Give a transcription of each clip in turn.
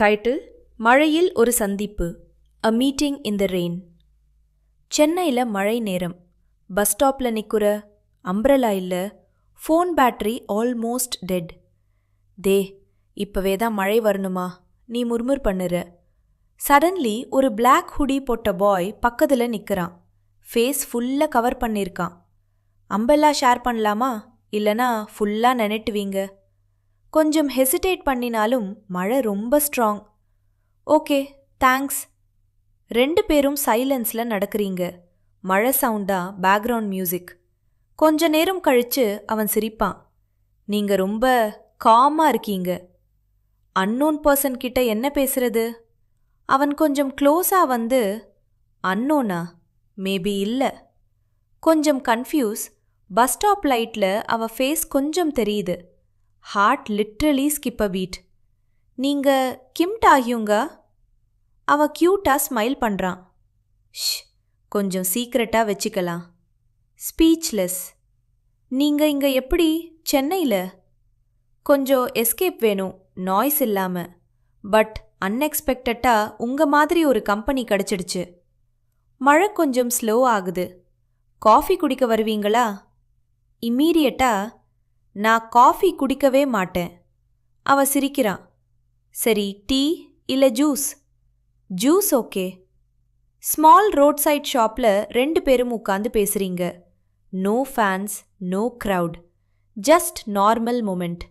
Title மழையில் ஒரு சந்திப்பு, அ மீட்டிங் இன் த ரெயின். சென்னையில் மழை நேரம். பஸ் ஸ்டாப்பில் நிற்குற, அம்ப்ரலா இல்லை, ஃபோன் பேட்டரி ஆல்மோஸ்ட் டெட். தே இப்போவே தான் மழை வரணுமா, நீ முர்முர் பண்ணுற. சடன்லி ஒரு பிளாக் ஹுடி போட்ட பாய் பக்கத்தில் நிற்கிறான். ஃபேஸ் ஃபுல்லாக கவர் பண்ணியிருக்கான். அம்பெல்லா ஷேர் பண்ணலாமா, இல்லைனா ஃபுல்லாக நினைட்டுவீங்க. கொஞ்சம் ஹெசிடேட் பண்ணினாலும் மழை ரொம்ப ஸ்ட்ராங். Okay thanks. 2 பேரும் சைலன்ஸில் நடக்கிறீங்க. மழை சவுண்டா பேக்ரவுண்ட் மியூசிக். கொஞ்ச நேரம் கழிச்சு அவன் சிரிப்பான். நீங்க ரொம்ப காமா இருக்கீங்க. அன்னோன் பர்சன் கிட்ட என்ன பேசுறது? அவன் கொஞ்சம் க்ளோஸா வந்து, அன்னோனா? மேபி இல்லை. கொஞ்சம் கன்ஃபியூஸ். பஸ் ஸ்டாப் லைட்டில் அவ ஃபேஸ் கொஞ்சம் தெரியுது. ஹார்ட் லிட்ரலி ஸ்கிப் அ பீட். நீங்க கிம் டாஹியூங்கா? அவ க்யூட்டா ஸ்மைல் பண்றான். ஷ், கொஞ்சம் சீக்ரெட்டா வச்சுக்கலாம். ஸ்பீச்லெஸ். நீங்க இங்க எப்படி சென்னையில்? கொஞ்சம் எஸ்கேப் வேணும், நாய்ஸ் இல்லாம. பட் அன்எக்ஸ்பெக்டடா உங்க மாதிரி ஒரு கம்பெனி கிடைச்சிடுச்சு. மழை கொஞ்சம் ஸ்லோ ஆகுது. காஃபி குடிக்க வருவீங்களா? இம்மீடியட்டா, நான் காஃபி குடிக்கவே மாட்டேன். அவ சிரிக்கிறான். சரி, டீ இல்லை juice? Juice okay. Small road side ஷாப்பில் 2 பேரும் உட்காந்து பேசுறீங்க. No fans, no crowd, just normal moment.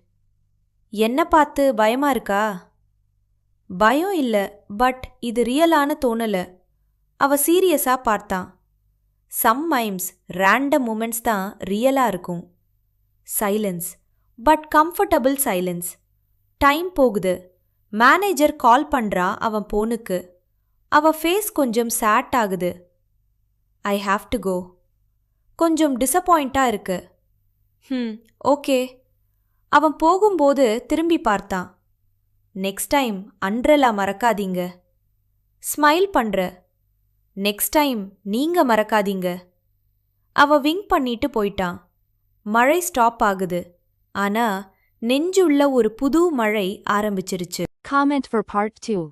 என்ன பார்த்து பயமா இருக்கா? பயம் இல்லை, பட் இது ரியலான தோணலை. அவ சீரியஸா பார்த்தான். சம்டைம்ஸ் ரேண்டம் மூமெண்ட்ஸ் தான் ரியலா இருக்கும். Silence, but comfortable silence. Time போகுது. மேனேஜர் கால் பண்றா அவன் போனுக்கு. அவ ஃபேஸ் கொஞ்சம் சேட் ஆகுது. I have to go. கொஞ்சம் டிசப்பாயிண்டா இருக்கு. ஓகே. அவன் போகும்போது திரும்பி பார்த்தான். நெக்ஸ்ட் டைம் அம்ப்ரெல்லா மறக்காதீங்க. ஸ்மைல் பண்ற. நெக்ஸ்ட் டைம் நீங்க மறக்காதீங்க. அவ விங் பண்ணிட்டு போயிட்டான். மழை ஸ்டாப் ஆகுது. ஆனா நெஞ்சுள்ள ஒரு புது மழை ஆரம்பிச்சிருச்சு. Comment for part 2.